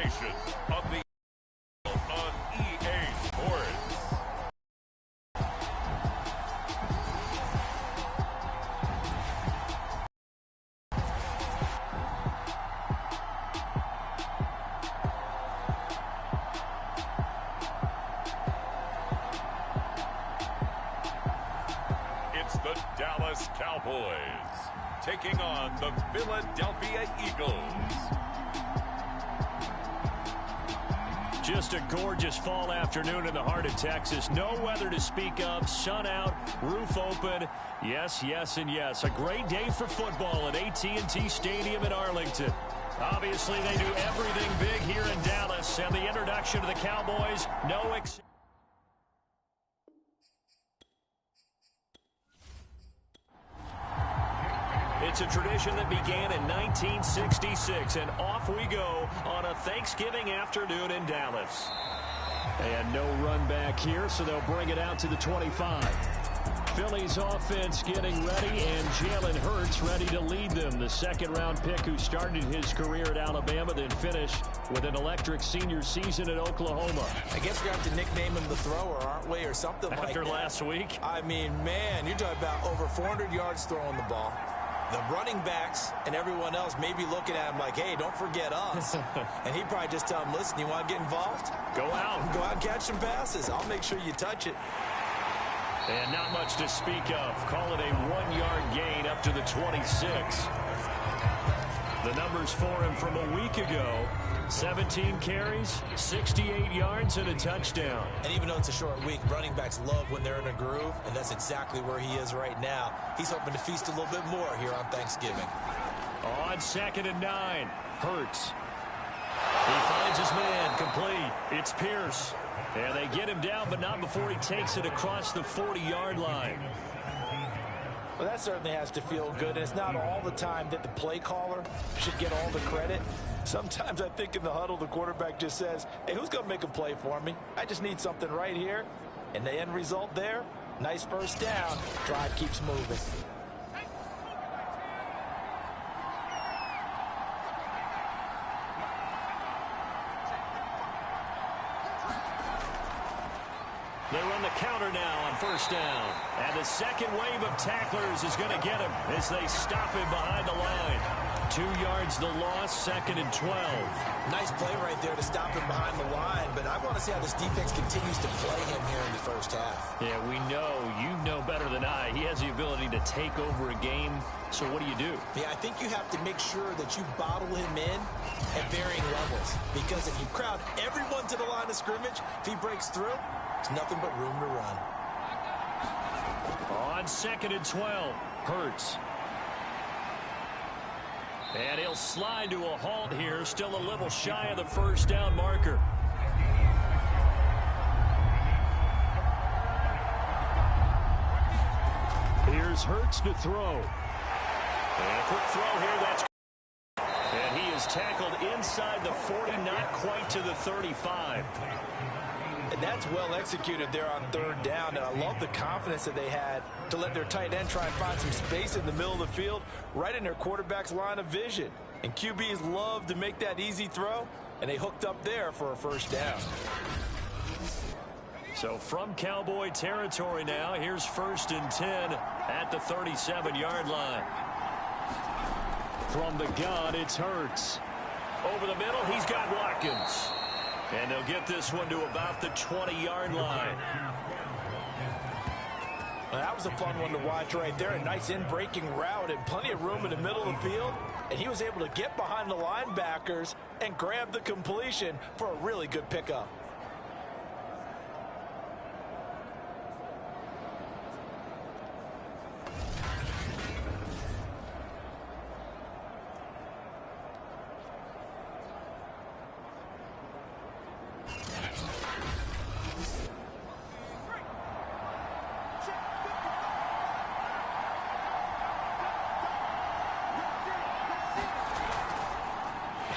combination of the on EA Sports. It's the Dallas Cowboys taking on the Philadelphia Eagles. Just a gorgeous fall afternoon in the heart of Texas. No weather to speak of. Sun out, roof open. Yes, yes, and yes. A great day for football at AT&T Stadium in Arlington. Obviously, they do everything big here in Dallas. And the introduction to the Cowboys, no exception. It's a tradition that began in 1966, and off we go on a Thanksgiving afternoon in Dallas. And no run back here, so they'll bring it out to the 25. Philly's offense getting ready, and Jalen Hurts ready to lead them. The second-round pick who started his career at Alabama, then finished with an electric senior season at Oklahoma. I guess we have to nickname him the thrower, aren't we, or something like that. After last week? I mean, man, you're talking about over 400 yards throwing the ball. The running backs and everyone else may be looking at him like, hey, don't forget us. And he'd probably just tell him, listen, you want to get involved? Go out. Go out and catch some passes. I'll make sure you touch it. And not much to speak of. Call it a 1-yard gain up to the 26. The numbers for him from a week ago: 17 carries, 68 yards, and a touchdown. And even though it's a short week, running backs love when they're in a groove, and that's exactly where he is right now. He's hoping to feast a little bit more here on Thanksgiving. On 2nd and 9, Hurts. He finds his man, complete. It's Pierce. And they get him down, but not before he takes it across the 40-yard line. Well, that certainly has to feel good. And it's not all the time that the play caller should get all the credit. Sometimes I think in the huddle, the quarterback just says, hey, who's going to make a play for me? I just need something right here. And the end result there, nice first down. Drive keeps moving. They run the counter now on first down. And the second wave of tacklers is going to get him as they stop him behind the line. 2 yards the loss, 2nd and 12. Nice play right there to stop him behind the line, but I want to see how this defense continues to play him here in the first half. Yeah, we know, you know better than I. He has the ability to take over a game, so what do? Yeah, I think you have to make sure that you bottle him in at varying levels, because if you crowd everyone to the line of scrimmage, if he breaks through, it's nothing but room to run. On 2nd and 12, Hurts. And he'll slide to a halt here, still a little shy of the first down marker. Here's Hurts to throw. And a quick throw here, that's... And he is tackled inside the 40, not quite to the 35. And that's well executed there on 3rd down. And I love the confidence that they had to let their tight end try and find some space in the middle of the field, right in their quarterback's line of vision. And QBs love to make that easy throw, and they hooked up there for a first down. So from Cowboy territory now, here's 1st and 10 at the 37-yard line. From the gun, it's Hurts. Over the middle, he's got Watkins. And they'll get this one to about the 20-yard line. Well, that was a fun one to watch right there. A nice in-breaking route and plenty of room in the middle of the field. And he was able to get behind the linebackers and grab the completion for a really good pickup.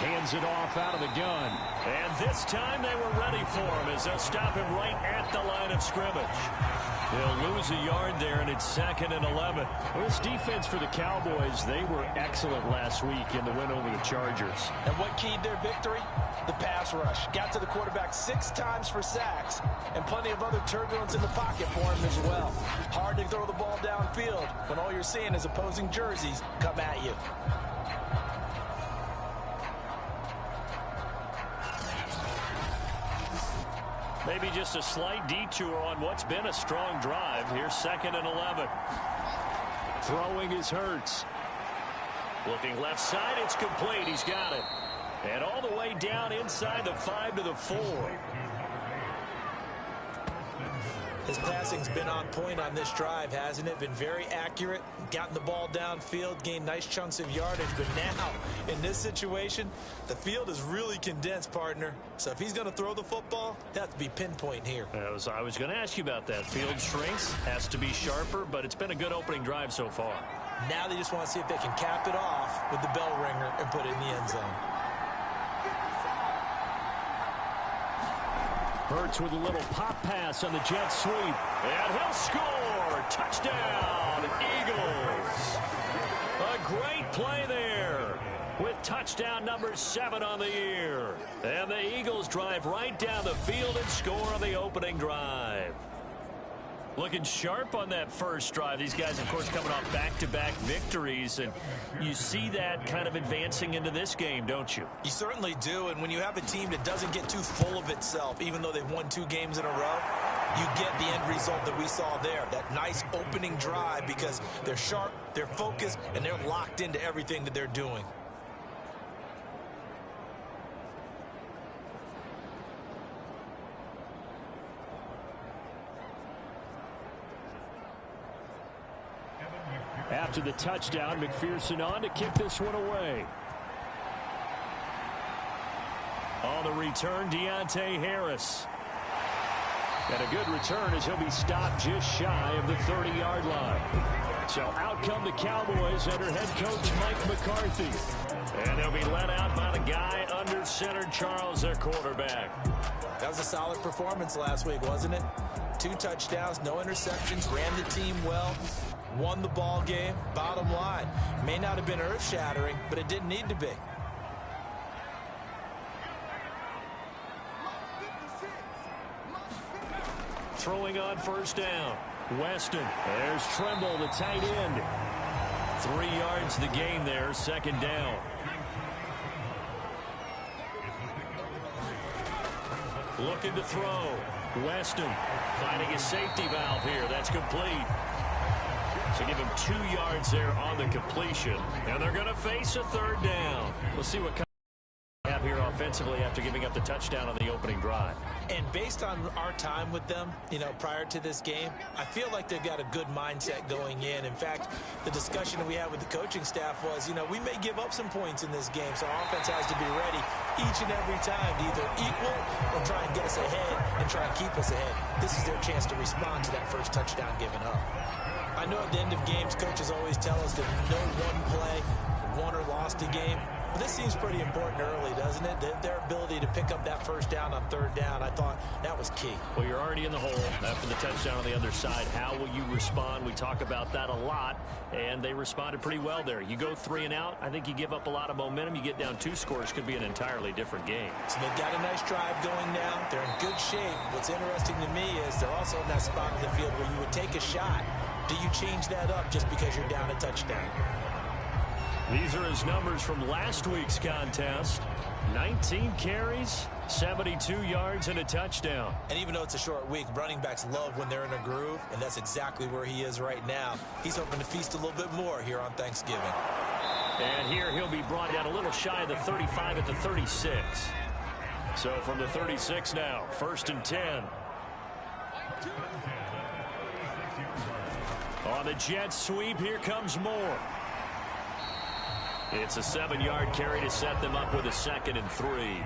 Hands it off out of the gun. And this time they were ready for him as they'll stop him right at the line of scrimmage. They'll lose a yard there, and it's 2nd and 11. Well, this defense for the Cowboys, they were excellent last week in the win over the Chargers. And what keyed their victory? The pass rush. Got to the quarterback 6 times for sacks, and plenty of other turbulence in the pocket for him as well. Hard to throw the ball downfield when all you're seeing is opposing jerseys come at you. Maybe just a slight detour on what's been a strong drive. Here's 2nd and 11. Throwing is Hurts. Looking left side, it's complete. He's got it. And all the way down inside the 5 to the 4. His passing's been on point on this drive, hasn't it? Been very accurate, gotten the ball downfield, gained nice chunks of yardage. But now, in this situation, the field is really condensed, partner. So if he's going to throw the football, it has to be pinpoint here. I was going to ask you about that. Field shrinks, has to be sharper, but it's been a good opening drive so far. Now they just want to see if they can cap it off with the bell ringer and put it in the end zone. Hurts with a little pop pass on the jet sweep. And he'll score. Touchdown, Eagles. A great play there with touchdown number 7 on the year. And the Eagles drive right down the field and score on the opening drive. Looking sharp on that first drive. These guys, of course, coming off back-to-back victories, and you see that kind of advancing into this game, don't you? You certainly do, and when you have a team that doesn't get too full of itself, even though they've won 2 games in a row, you get the end result that we saw there, that nice opening drive, because they're sharp, they're focused, and they're locked into everything that they're doing. After the touchdown, McPherson on to kick this one away. On the return, Deontay Harris. And a good return as he'll be stopped just shy of the 30-yard line. So out come the Cowboys under head coach Mike McCarthy. And they'll be led out by the guy under center, Charles, their quarterback. That was a solid performance last week, wasn't it? 2 touchdowns, no interceptions, ran the team well. Won the ball game. Bottom line, may not have been earth-shattering, but it didn't need to be. Throwing on first down. Weston. There's Tremble, the tight end. 3 yards the gain there, 2nd down. Looking to throw. Weston finding his safety valve here. That's complete. So give him 2 yards there on the completion. And they're going to face a 3rd down. We'll see what they have here offensively after giving up the touchdown on the opening drive. And based on our time with them, prior to this game, I feel like they've got a good mindset going in. In fact, the discussion that we had with the coaching staff was, we may give up some points in this game, so our offense has to be ready each and every time to either equal or try and get us ahead and try and keep us ahead. This is their chance to respond to that first touchdown given up. I know at the end of games, coaches always tell us that no one play won or lost a game. But this seems pretty important early, doesn't it? Their ability to pick up that first down on 3rd down, I thought that was key. Well, you're already in the hole after the touchdown on the other side. How will you respond? We talk about that a lot, and they responded pretty well there. You go 3 and out, I think you give up a lot of momentum. You get down 2 scores, could be an entirely different game. So they've got a nice drive going now. They're in good shape. What's interesting to me is they're also in that spot of the field where you would take a shot. Do you change that up just because you're down a touchdown? These are his numbers from last week's contest. 19 carries, 72 yards, and a touchdown. And even though it's a short week, running backs love when they're in a groove, and that's exactly where he is right now. He's hoping to feast a little bit more here on Thanksgiving. And here he'll be brought down a little shy of the 35 at the 36. So from the 36 now, 1st and 10. On the jet sweep, here comes Moore. It's a 7-yard carry to set them up with a 2nd and 3.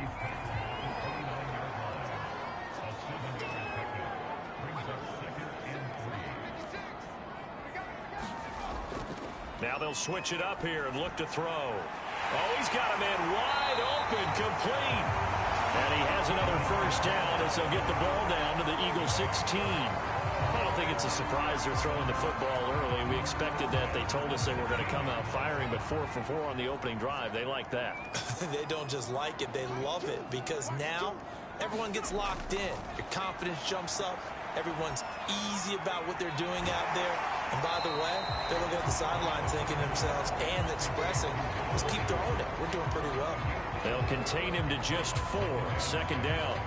Now they'll switch it up here and look to throw. Oh, he's got a man wide open, complete. And he has another first down as they'll get the ball down to the Eagles 16. Well, think it's a surprise they're throwing the football early. We expected that. They told us they were going to come out firing, but 4 for 4 on the opening drive. They like that. They don't just like it, they love it, because now everyone gets locked in. Your confidence jumps up. Everyone's easy about what they're doing out there. And by the way, they're looking at the sidelines thinking to themselves and expressing, just keep throwing it. We're doing pretty well. They'll contain him to just 4. Second down.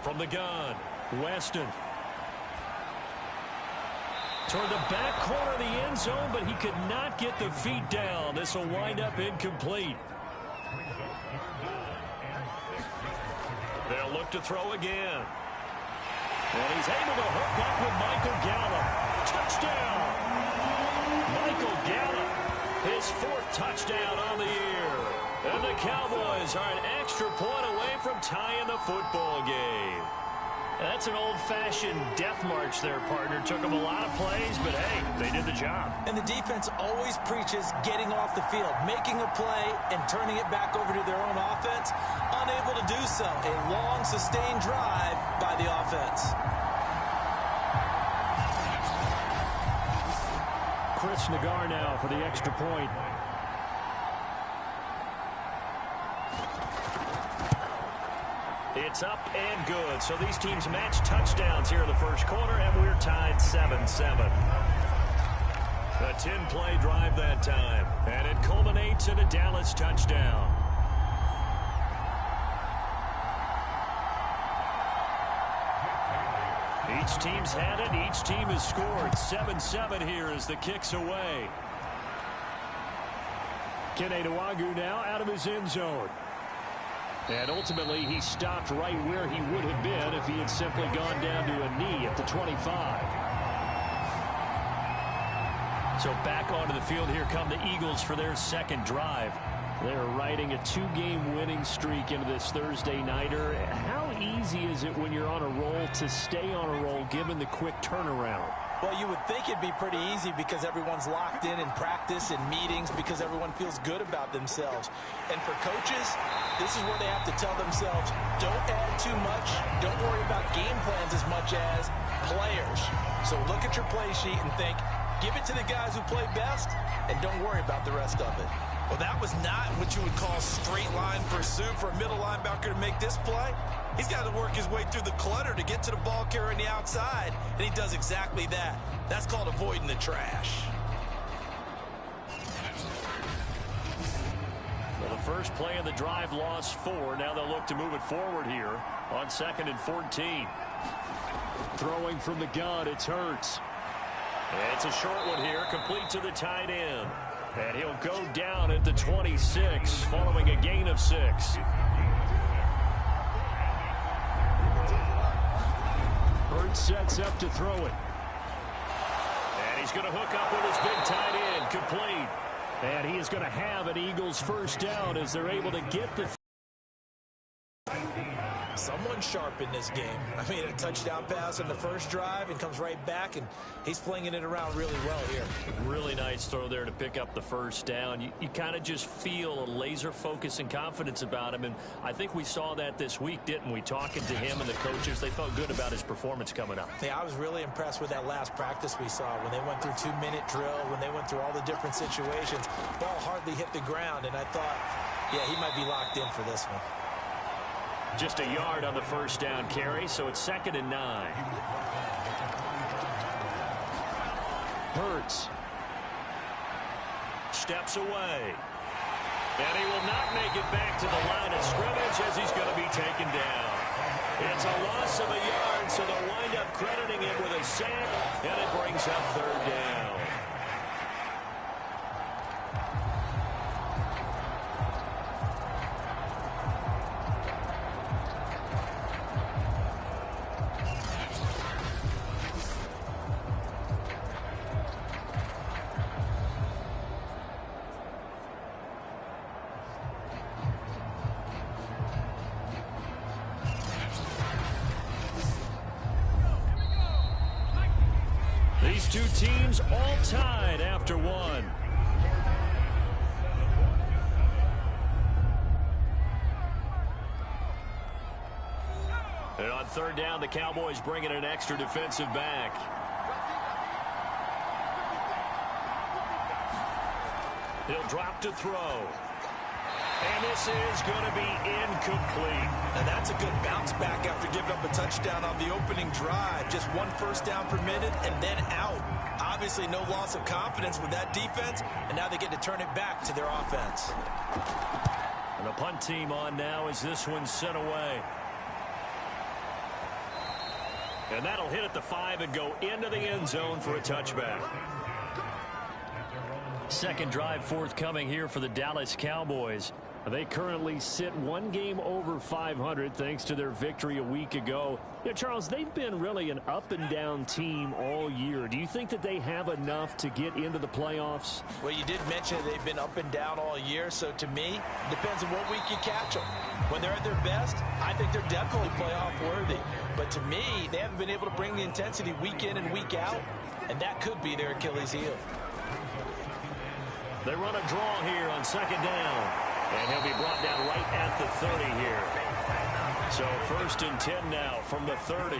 From the gun, Weston. Toward the back corner of the end zone, but he could not get the feet down. This will wind up incomplete. They'll look to throw again. And he's able to hook up with Michael Gallup. Touchdown! Michael Gallup, his 4th touchdown on the year. And the Cowboys are an extra point away from tying the football game. That's an old-fashioned death march there, partner. Took them a lot of plays, but, hey, they did the job. And the defense always preaches getting off the field, making a play, and turning it back over to their own offense. Unable to do so. A long, sustained drive by the offense. Chris Nagar now for the extra point. It's up and good. So these teams match touchdowns here in the first quarter, and we're tied 7-7. A 10-play drive that time, and it culminates in a Dallas touchdown. Each team's had it. Each team has scored. 7-7 here as the kick's away. Kene Nwangwu now out of his end zone. And ultimately, he stopped right where he would have been if he had simply gone down to a knee at the 25. So back onto the field, here come the Eagles for their second drive. They're riding a 2-game winning streak into this Thursday nighter. How easy is it when you're on a roll to stay on a roll given the quick turnaround? Well, you would think it'd be pretty easy because everyone's locked in practice and meetings because everyone feels good about themselves. And for coaches, this is where they have to tell themselves, don't add too much. Don't worry about game plans as much as players. So look at your play sheet and think, give it to the guys who play best and don't worry about the rest of it. Well, that was not what you would call straight line pursuit for a middle linebacker to make this play. He's got to work his way through the clutter to get to the ball carrier on the outside, and he does exactly that. That's called avoiding the trash. Well, the first play of the drive lost 4. Now they'll look to move it forward here on 2nd and 14. Throwing from the gun, it's Hurts. It's a short one here, complete to the tight end. And he'll go down at the 26 following a gain of 6. Hurts sets up to throw it. And he's going to hook up with his big tight end, complete. And he is going to have an Eagles first down as they're able to get the... Someone sharp in this game. I mean, a touchdown pass on the first drive and comes right back, and he's flinging it around really well here. Really nice throw there to pick up the first down. You kind of just feel a laser focus and confidence about him, and I think we saw that this week, didn't we? Talking to him and the coaches, they felt good about his performance coming up. Yeah, I was really impressed with that last practice we saw when they went through 2-minute drill, when they went through all the different situations. Ball hardly hit the ground, and I thought, yeah, he might be locked in for this one. Just a yard on the first down carry, so it's 2nd and 9. Hurts steps away. And he will not make it back to the line of scrimmage as he's going to be taken down. It's a loss of a yard, so they'll wind up crediting him with a sack, and it brings up 3rd down. These two teams all tied after one. third down, the Cowboys bring in an extra defensive back. He'll drop to throw. And this is going to be incomplete. And that's a good bounce back after giving up a touchdown on the opening drive. Just one first down permitted and then out. Obviously no loss of confidence with that defense, and now they get to turn it back to their offense. And the punt team on now as this one's sent away. And that'll hit at the 5 and go into the end zone for a touchback. Second drive forthcoming here for the Dallas Cowboys. They currently sit one game over 500 thanks to their victory a week ago. You know, Charles, they've been really an up-and-down team all year. Do you think that they have enough to get into the playoffs? Well, you did mention they've been up and down all year, so to me, it depends on what week you catch them. When they're at their best, I think they're definitely playoff worthy. But to me, they haven't been able to bring the intensity week in and week out, and that could be their Achilles heel. They run a draw here on second down. And he'll be brought down right at the 30 here. So first and 10 now from the 30.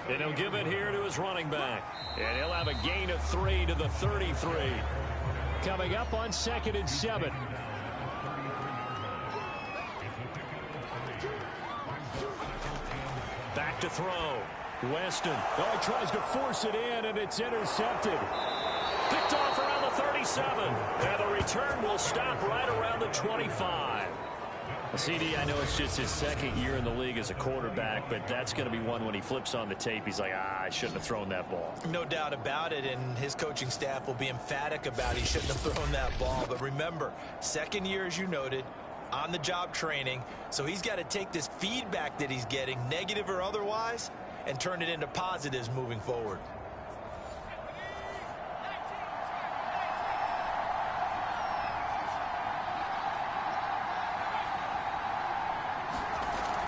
And he'll give it here to his running back. And he'll have a gain of 3 to the 33. Coming up on second and 7. Back to throw. Weston. Oh, he tries to force it in, and it's intercepted. Picked off around the 37. And the return will stop right around the 25. CD, I know it's just his second year in the league as a quarterback, but that's going to be one when he flips on the tape. He's like, I shouldn't have thrown that ball. No doubt about it, and his coaching staff will be emphatic about he shouldn't have thrown that ball. But remember, second year, as you noted, on-the-job training, so he's got to take this feedback that he's getting, negative or otherwise, and turn it into positives moving forward.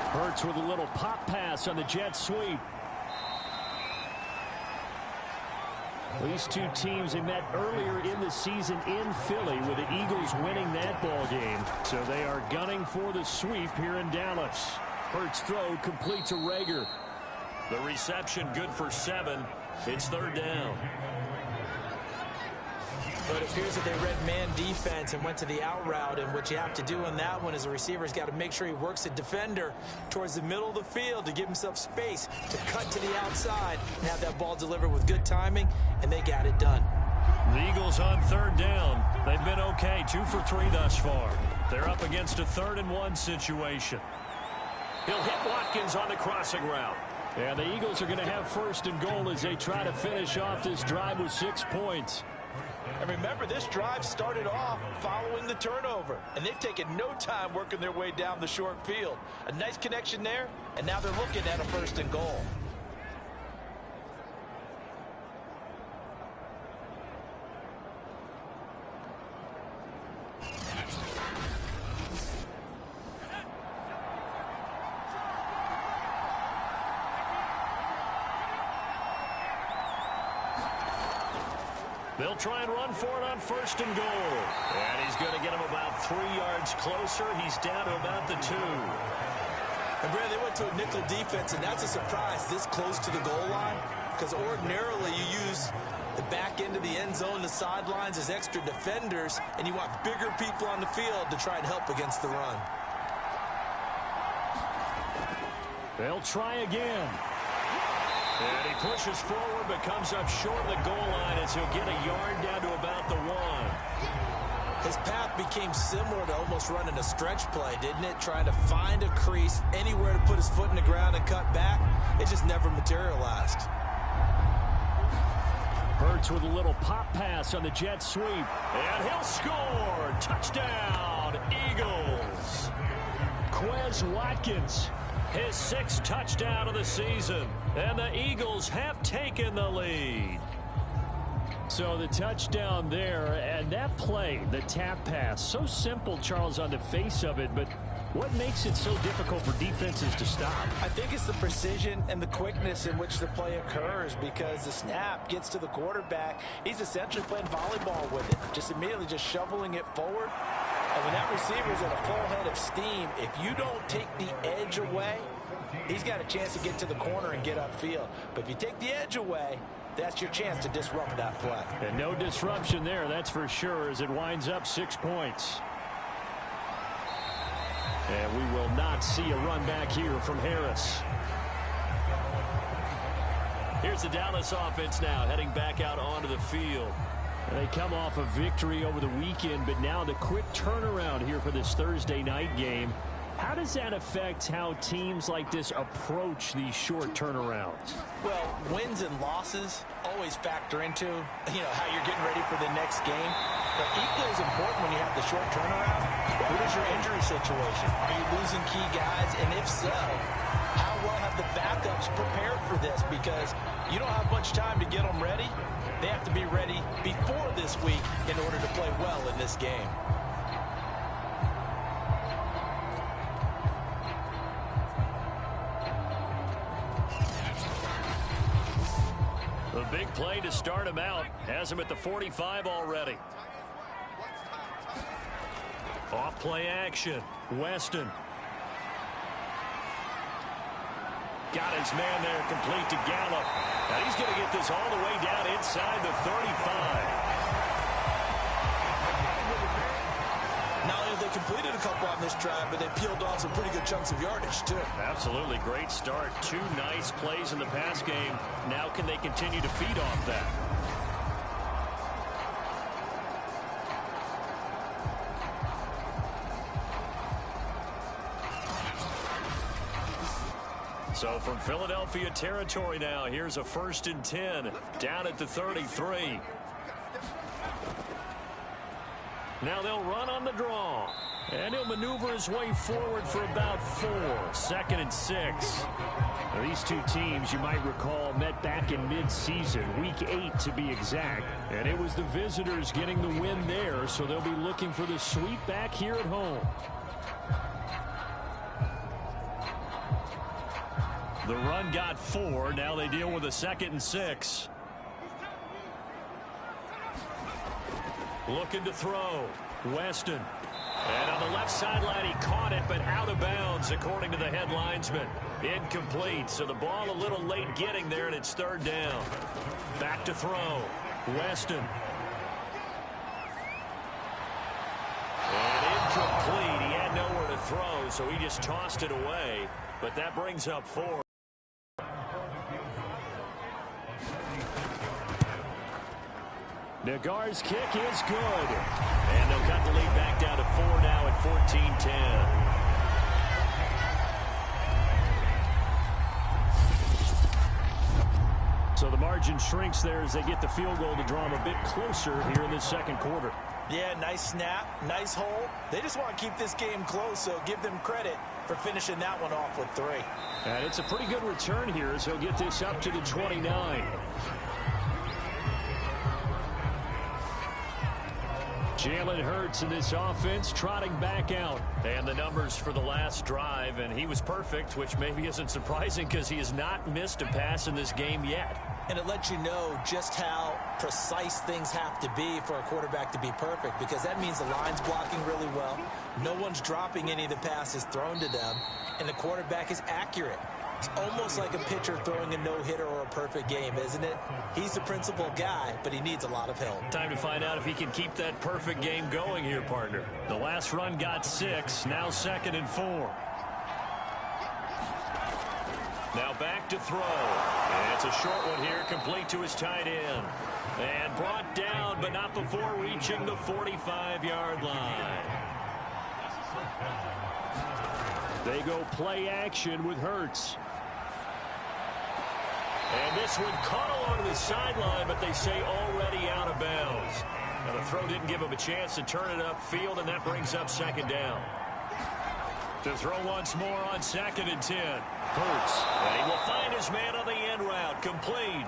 Hurts with a little pop pass on the jet sweep. These two teams, they met earlier in the season in Philly with the Eagles winning that ball game. So they are gunning for the sweep here in Dallas. Hurts throw complete to Rager. The reception good for 7. It's third down. But it appears that they read man defense and went to the out route, and what you have to do on that one is the receiver's got to make sure he works the defender towards the middle of the field to give himself space to cut to the outside and have that ball delivered with good timing, and they got it done. The Eagles on third down. They've been okay, 2 for 3 thus far. They're up against a 3rd and 1 situation. He'll hit Watkins on the crossing route. And the Eagles are going to have first and goal as they try to finish off this drive with 6 points. And remember, this drive started off following the turnover, and they've taken no time working their way down the short field. A nice connection there, and now they're looking at a first and goal. They'll try and run for it on first and goal. And he's going to get him about 3 yards closer. He's down to about the 2. And Brad, they went to a nickel defense, and that's a surprise this close to the goal line, because ordinarily you use the back end of the end zone, the sidelines as extra defenders, and you want bigger people on the field to try and help against the run. They'll try again. And he pushes forward, but comes up short of the goal line as he'll get a yard down to about the 1. His path became similar to almost running a stretch play, didn't it? Trying to find a crease, anywhere to put his foot in the ground and cut back. It just never materialized. Hurts with a little pop pass on the jet sweep. And he'll score. Touchdown, Eagles. Quez Watkins. His 6th touchdown of the season. And the Eagles have taken the lead. So the touchdown there, and that play, the tap pass, so simple, Charles, on the face of it, but what makes it so difficult for defenses to stop? I think it's the precision and the quickness in which the play occurs, because the snap gets to the quarterback. He's essentially playing volleyball with it, just immediately just shoveling it forward. And when that receiver's at a full head of steam, if you don't take the edge away, he's got a chance to get to the corner and get upfield. But if you take the edge away, that's your chance to disrupt that play. And no disruption there, that's for sure, as it winds up 6 points. And we will not see a run back here from Harris. Here's the Dallas offense now, heading back out onto the field. They come off a victory over the weekend, but now the quick turnaround here for this Thursday night game. How does that affect how teams like this approach these short turnarounds? Well, wins and losses always factor into, how you're getting ready for the next game. But equally as important when you have the short turnaround, what is your injury situation? Are you losing key guys? And if so, how well have the backups prepared for this? Because you don't have much time to get them ready. They have to be ready before this week in order to play well in this game. The big play to start him out. Has him at the 45 already. Off play action. Weston. Got his man there, complete to Gallup. And he's going to get this all the way down inside the 35. Not only have they completed a couple on this drive, but they peeled off some pretty good chunks of yardage, too. Absolutely. Great start. 2 nice plays in the pass game. Now can they continue to feed off that? So from Philadelphia territory now, here's a 1st and 10 down at the 33. Now they'll run on the draw. And he'll maneuver his way forward for about 4. 2nd and 6. Now, these two teams, you might recall, met back in mid-season, week 8 to be exact. And it was the visitors getting the win there, so they'll be looking for the sweep back here at home. The run got 4. Now they deal with a 2nd and 6. Looking to throw. Weston. And on the left sideline, he caught it, but out of bounds, according to the head linesman. Incomplete. So the ball a little late getting there, and it's 3rd down. Back to throw. Weston. And incomplete. He had nowhere to throw, so he just tossed it away. But that brings up 4. Nagar's kick is good. And they'll cut the lead back down to 4 now at 14-10. So the margin shrinks there as they get the field goal to draw them a bit closer here in this 2nd quarter. Yeah, nice snap, nice hole. They just want to keep this game close, so give them credit for finishing that one off with 3. And it's a pretty good return here as he'll get this up to the 29. Jalen Hurts in this offense trotting back out. And the numbers for the last drive, and he was perfect, which maybe isn't surprising because he has not missed a pass in this game yet. And it lets you know just how precise things have to be for a quarterback to be perfect, because that means the line's blocking really well. No one's dropping any of the passes thrown to them, and the quarterback is accurate. It's almost like a pitcher throwing a no-hitter or a perfect game, isn't it? He's the principal guy, but he needs a lot of help. Time to find out if he can keep that perfect game going here, partner. The last run got 6, now 2nd and 4. Now back to throw. And it's a short one here, complete to his tight end. And brought down, but not before reaching the 45-yard line. They go play action with Hurts. And this one caught along the sideline, but they say already out of bounds. Now the throw didn't give him a chance to turn it upfield, and that brings up 2nd down. To throw once more on 2nd and 10. Hurts. And he will find his man on the end route. Complete.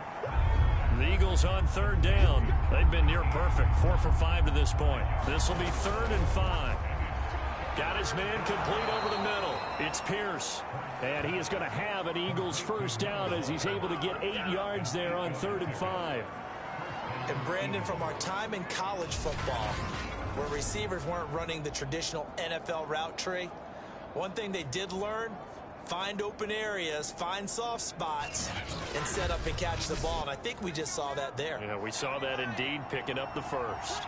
The Eagles on 3rd down. They've been near perfect. 4 for 5 to this point. This will be 3rd and 5. Got his man complete over the middle. It's Pierce. And he is going to have an Eagles 1st down as he's able to get 8 yards there on 3rd and 5. And Brandon, from our time in college football, where receivers weren't running the traditional NFL route tree. One thing they did learn, find open areas, find soft spots, and set up and catch the ball. And I think we just saw that there. Yeah, we saw that indeed, picking up the first.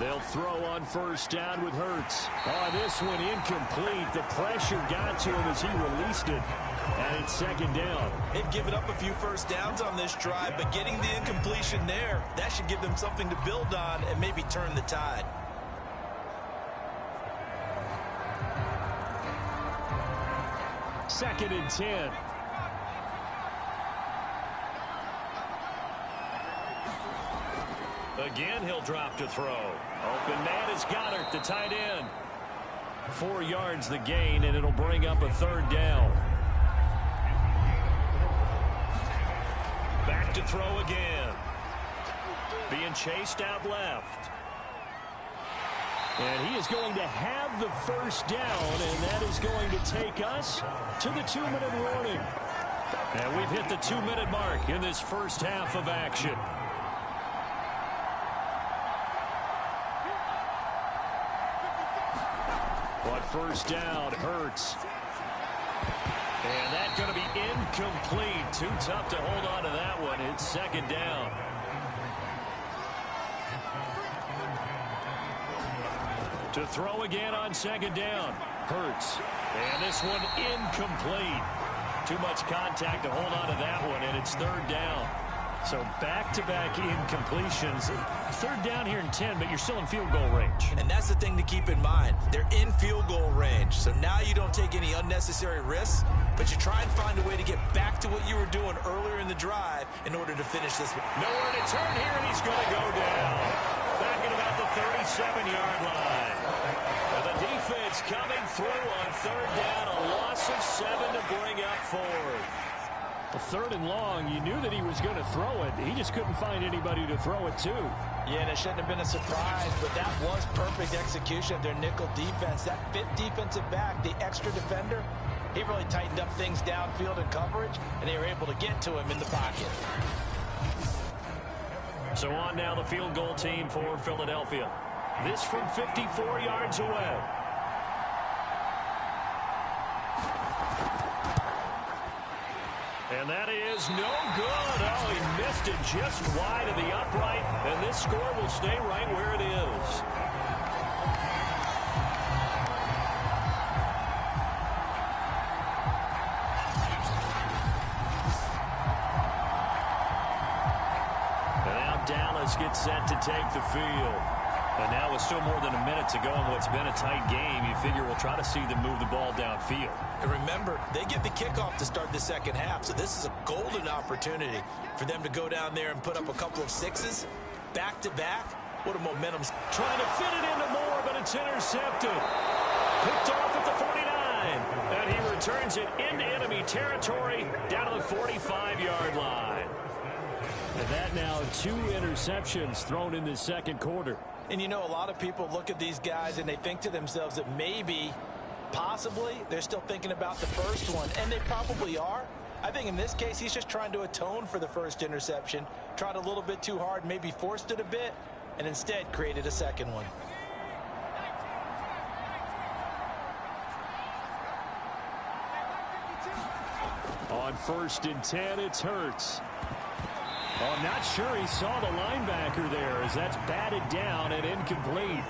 They'll throw on first down with Hurts. Oh, this one incomplete. The pressure got to him as he released it. And it's second down. They've given up a few first downs on this drive, but getting the incompletion there, that should give them something to build on and maybe turn the tide. Second and 10. Again, he'll drop to throw. Open man is Goddard, the tight end. 4 yards the gain, and it'll bring up a third down. Back to throw again. Being chased out left. And he is going to have the first down, and that is going to take us to the 2-minute warning. And we've hit the 2-minute mark in this first half of action. But first down, Hurts. And that's going to be incomplete. Too tough to hold on to that one. It's second down. To throw again on second down. Hurts. And this one incomplete. Too much contact to hold on to that one, and it's third down. So back-to-back incompletions. Third down here in 10, but you're still in field goal range. And that's the thing to keep in mind. They're in field goal range. So now you don't take any unnecessary risks, but you try and find a way to get back to what you were doing earlier in the drive in order to finish this one. Nowhere to turn here, and he's going to go down. Back at about the 37-yard line. And the defense coming through on third down. A loss of 7 to bring up fourth. Well, third and long, you knew that he was going to throw it. He just couldn't find anybody to throw it to. Yeah, and it shouldn't have been a surprise, but that was perfect execution of their nickel defense. That fifth defensive back, the extra defender, he really tightened up things downfield in coverage, and they were able to get to him in the pocket. So on now the field goal team for Philadelphia. This from 54 yards away. And that is no good. Oh, he missed it just wide of the upright, and this score will stay right where it is. And now Dallas gets set to take the field. And now with still more than a minute to go in what's been a tight game, you figure we'll try to see them move the ball downfield. And remember, they get the kickoff to start the second half, so this is a golden opportunity for them to go down there and put up a couple of sixes back-to-back. What a momentum. Trying to fit it into Moore, but it's intercepted. Picked off at the 49. And he returns it into enemy territory down to the 45-yard line. And that now 2 interceptions thrown in the second quarter. And you know, a lot of people look at these guys and they think to themselves that maybe, possibly, they're still thinking about the first one. And they probably are. I think in this case, he's just trying to atone for the first interception. Tried a little bit too hard, maybe forced it a bit, and instead created a second one. On first and 10, it's Hurts. Oh, I'm not sure he saw the linebacker there as that's batted down and incomplete.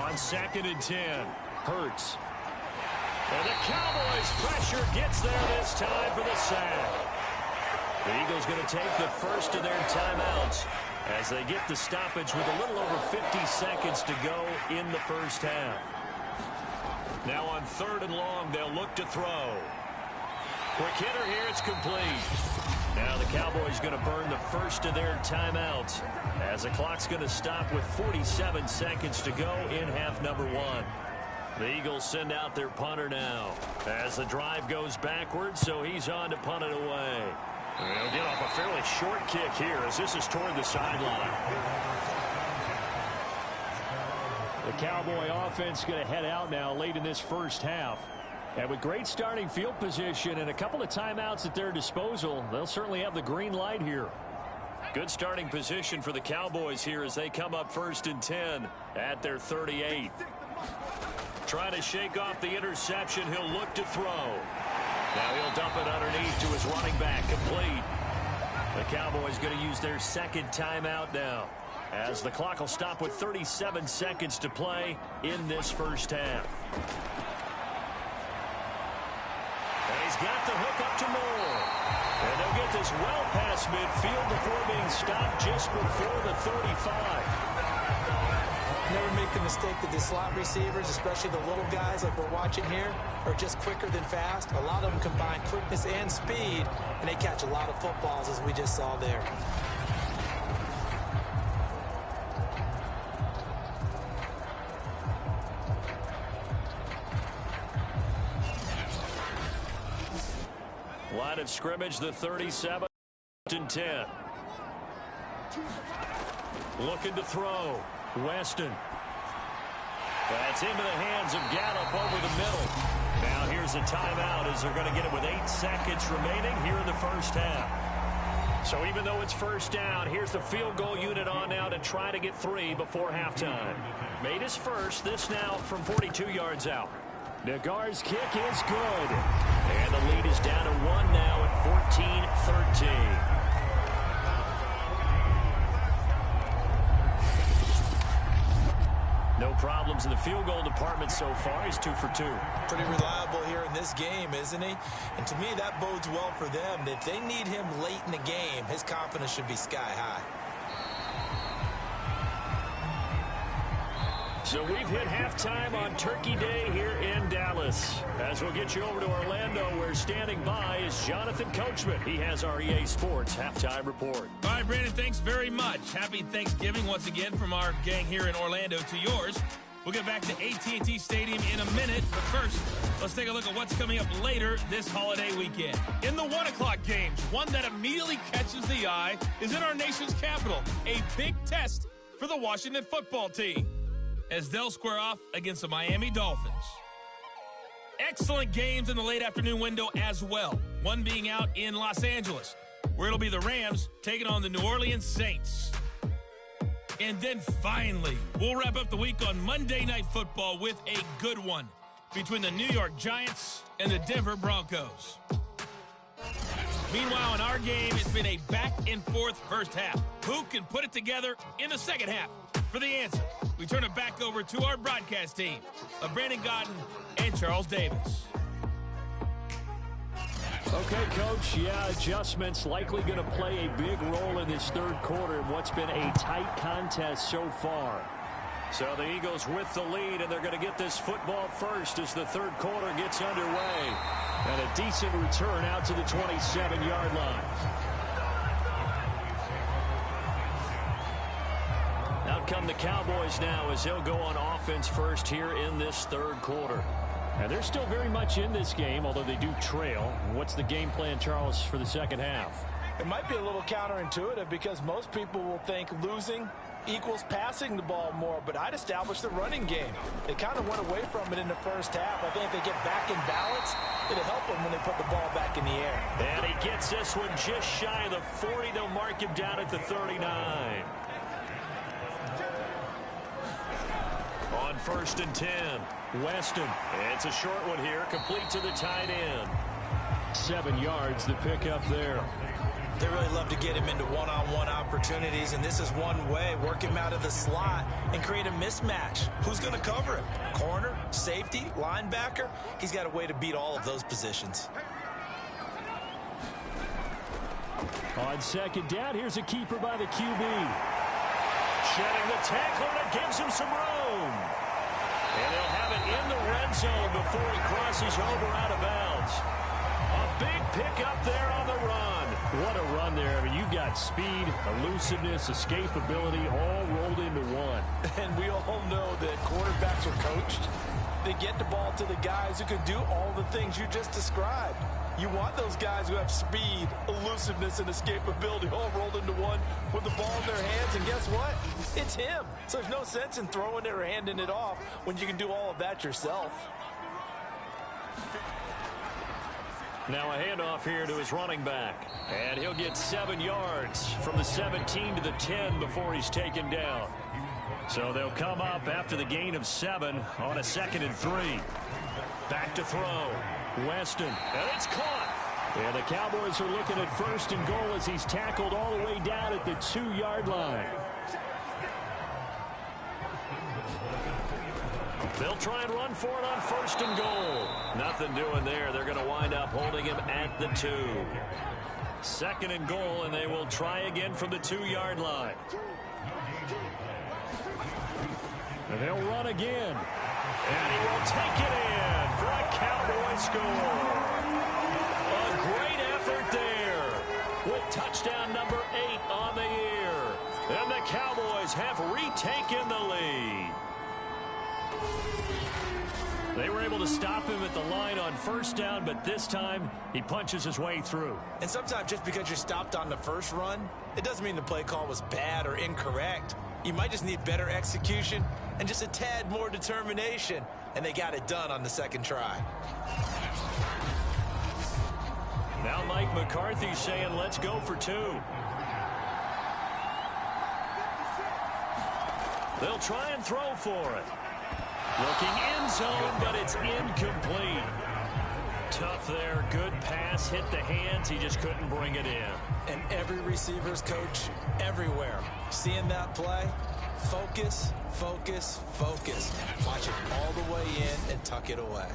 On second and 10, Hurts. And the Cowboys pressure gets there this time for the sack. The Eagles going to take the first of their timeouts as they get the stoppage with a little over 50 seconds to go in the first half. Now on third and long, they'll look to throw. Quick hitter here, it's complete. Now the Cowboys going to burn the first of their timeouts as the clock's going to stop with 47 seconds to go in half number 1. The Eagles send out their punter now as the drive goes backwards, so he's on to punt it away. They'll get off a fairly short kick here as this is toward the sideline. The Cowboy offense going to head out now late in this first half. And with great starting field position and a couple of timeouts at their disposal, they'll certainly have the green light here. Good starting position for the Cowboys here as they come up 1st and 10 at their 38. Trying to shake off the interception. He'll look to throw. Now he'll dump it underneath to his running back. Complete. The Cowboys going to use their second timeout now, as the clock will stop with 37 seconds to play in this first half. And he's got the hook up to Moore. And they'll get this well past midfield before being stopped just before the 35. Never make the mistake that the slot receivers, especially the little guys like we're watching here, are just quicker than fast. A lot of them combine quickness and speed, and they catch a lot of footballs, as we just saw there. Line of scrimmage, the 37 and 10. Looking to throw. Weston. That's into the hands of Gallup over the middle. Now here's a timeout as they're going to get it with 8 seconds remaining here in the first half. So even though it's first down, here's the field goal unit on now to try to get 3 before halftime. Made his first, this now from 42 yards out. Nagar's kick is good. And the lead is down to 1 now at 14-13. No problems in the field goal department so far. He's 2 for 2. Pretty reliable here in this game, isn't he? And to me, that bodes well for them. If they need him late in the game, his confidence should be sky high. So we've hit halftime on Turkey Day here in Dallas. As we'll get you over to Orlando, where standing by is Jonathan Coachman. He has our EA Sports halftime report. All right, Brandon, thanks very much. Happy Thanksgiving once again from our gang here in Orlando to yours. We'll get back to AT&T Stadium in a minute, but first, let's take a look at what's coming up later this holiday weekend. In the 1 o'clock games, one that immediately catches the eye is in our nation's capital, a big test for the Washington football team, as they'll square off against the Miami Dolphins. Excellent games in the late afternoon window as well, one being out in Los Angeles, where it'll be the Rams taking on the New Orleans Saints. And then finally, we'll wrap up the week on Monday Night Football with a good one between the New York Giants and the Denver Broncos. Meanwhile, in our game, it's been a back-and-forth first half. Who can put it together in the second half? For the answer, we turn it back over to our broadcast team of Brandon Godden and Charles Davis. Okay, Coach, yeah, adjustments likely going to play a big role in this third quarter in what's been a tight contest so far. So the Eagles with the lead, and they're going to get this football first as the third quarter gets underway. And a decent return out to the 27-yard line. Out come the Cowboys now as they'll go on offense first here in this third quarter. And they're still very much in this game, although they do trail. What's the game plan, Charles, for the second half? It might be a little counterintuitive because most people will think losing equals passing the ball more, but I'd establish the running game. They kind of went away from it in the first half. I think if they get back in balance, it'll help them when they put the ball back in the air. And he gets this one just shy of the 40. They'll mark him down at the 39. On 1st and 10, Weston. It's a short one here, complete to the tight end. 7 yards, the pickup there. They really love to get him into one-on-one opportunities, and this is one way. Work him out of the slot and create a mismatch. Who's going to cover him? Corner, safety, linebacker? He's got a way to beat all of those positions. On second down, here's a keeper by the QB. Shedding the tackler, and it gives him some room. And they'll have it in the red zone before he crosses over out of bounds. A big pickup there on the run. What a run there. I mean, you've got speed, elusiveness, escapability all rolled into one. And we all know that quarterbacks are coached. They get the ball to the guys who can do all the things you just described. You want those guys who have speed, elusiveness, and escapability all rolled into one with the ball in their hands. And guess what? It's him. So there's no sense in throwing it or handing it off when you can do all of that yourself. Now a handoff here to his running back. And he'll get 7 yards from the 17 to the 10 before he's taken down. So they'll come up after the gain of 7 on a 2nd and 3. Back to throw. Weston. And it's caught. And the Cowboys are looking at 1st and goal as he's tackled all the way down at the 2-yard line. They'll try and run for it on 1st and goal. Nothing doing there. They're going to wind up holding him at the 2. 2nd and goal, and they will try again from the 2-yard line. And they'll run again. And he will take it in for a Cowboy score. A great effort there with touchdown number 8 on the year. And the Cowboys have retaken the lead. They were able to stop him at the line on 1st down, but this time he punches his way through. And sometimes just because you're stopped on the first run, it doesn't mean the play call was bad or incorrect. You might just need better execution and just a tad more determination. And they got it done on the 2nd try. Now Mike McCarthy saying, let's go for 2. They'll try and throw for it. Looking end zone, but it's incomplete. Tough there. Good pass. Hit the hands. He just couldn't bring it in. And every receiver's coach everywhere. Seeing that play, focus, focus, focus. Watch it all the way in and tuck it away.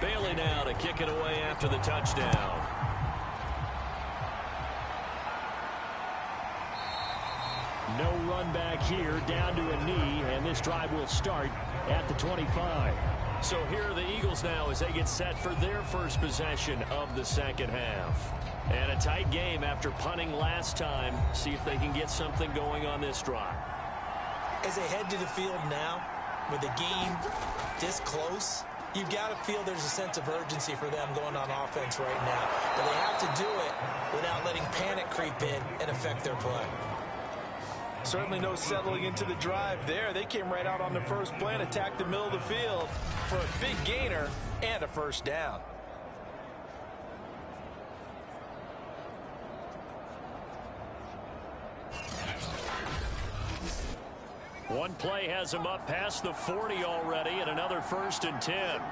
Bailey now to kick it away after the touchdown. No run back here, down to a knee, and this drive will start at the 25. So here are the Eagles now as they get set for their first possession of the 2nd half. And a tight game after punting last time. See if they can get something going on this drive. As they head to the field now, with the game this close, you've got to feel there's a sense of urgency for them going on offense right now. But they have to do it without letting panic creep in and affect their play. Certainly no settling into the drive there. They came right out on the first play and attacked the middle of the field for a big gainer and a 1st down. One play has him up past the 40 already, and another 1st and 10.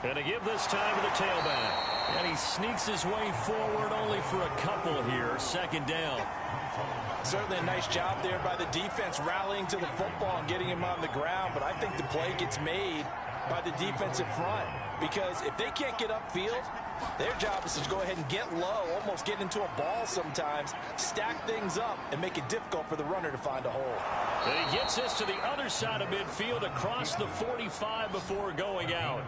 And to give this time to the tailback. And he sneaks his way forward only for a couple here. 2nd down. Certainly a nice job there by the defense rallying to the football and getting him on the ground. But I think the play gets made by the defensive front. Because if they can't get upfield, their job is to go ahead and get low, almost get into a ball sometimes, stack things up, and make it difficult for the runner to find a hole. And he gets this to the other side of midfield across the 45 before going out.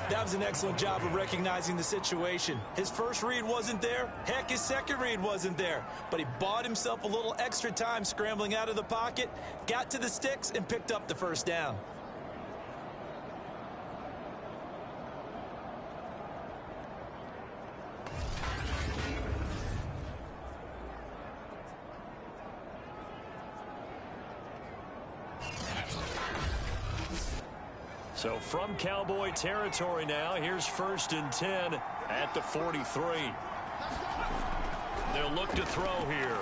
That was an excellent job of recognizing the situation. His first read wasn't there. Heck, his second read wasn't there. But he bought himself a little extra time scrambling out of the pocket, got to the sticks, and picked up the 1st down. So from Cowboy territory now, here's 1st and 10 at the 43. They'll look to throw here.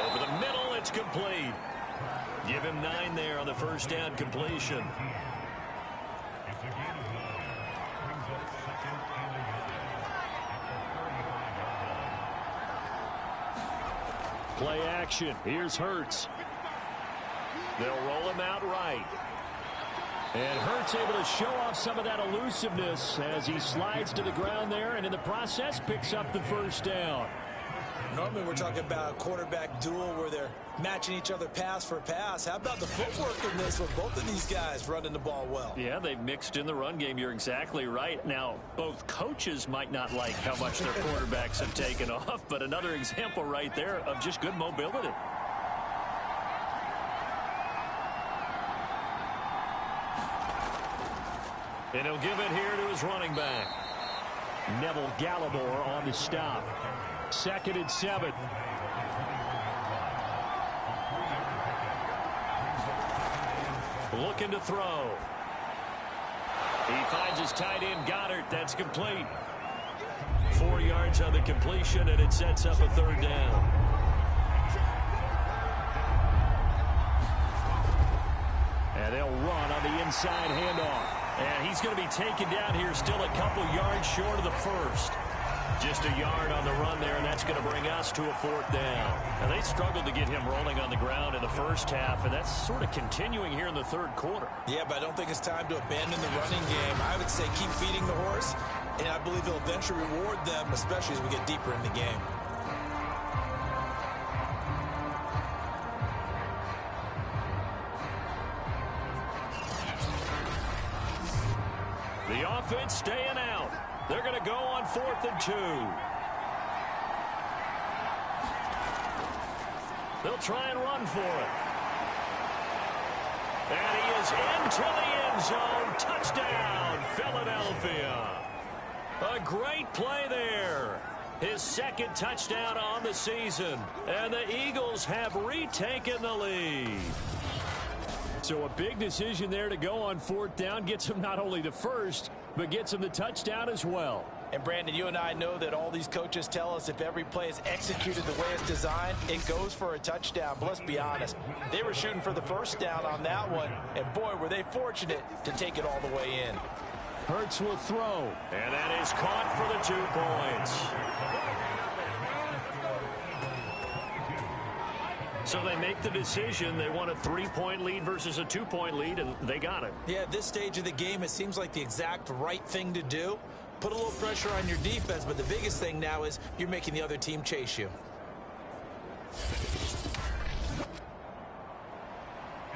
Over the middle, it's complete. Give him 9 there on the 1st down completion. Play action. Here's Hurts. They'll roll him out right. And Hurts able to show off some of that elusiveness as he slides to the ground there and in the process picks up the 1st down. Normally we're talking about a quarterback duel where they're matching each other pass for pass. How about the footwork in this with both of these guys running the ball well? Yeah, they've mixed in the run game. You're exactly right. Now, both coaches might not like how much their quarterbacks have taken off, but another example right there of just good mobility. And he'll give it here to his running back. Neville Gallimore on the stop. 2nd and 7. Looking to throw. He finds his tight end, Goddard. That's complete. 4 yards on the completion, and it sets up a 3rd down. And they'll run on the inside handoff. And he's going to be taken down here, still a couple yards short of the first. Just a yard on the run there, and that's going to bring us to a 4th down. And they struggled to get him rolling on the ground in the first half, and that's sort of continuing here in the 3rd quarter. Yeah, but I don't think it's time to abandon the running game. I would say keep feeding the horse, and I believe he'll eventually reward them, especially as we get deeper in the game. The offense staying out. They're going to go on 4th and 2. They'll try and run for it. And he is into the end zone. Touchdown, Philadelphia. A great play there. His 2nd touchdown on the season. And the Eagles have retaken the lead. So a big decision there to go on 4th down. Gets him not only the first, but gets him the touchdown as well. And Brandon, you and I know that all these coaches tell us if every play is executed the way it's designed, it goes for a touchdown. But let's be honest, they were shooting for the first down on that one, and boy, were they fortunate to take it all the way in. Hurts will throw, and that is caught for the 2 points. So they make the decision. They want a 3-point lead versus a 2-point lead, and they got it. Yeah, at this stage of the game, it seems like the exact right thing to do. Put a little pressure on your defense, but the biggest thing now is you're making the other team chase you.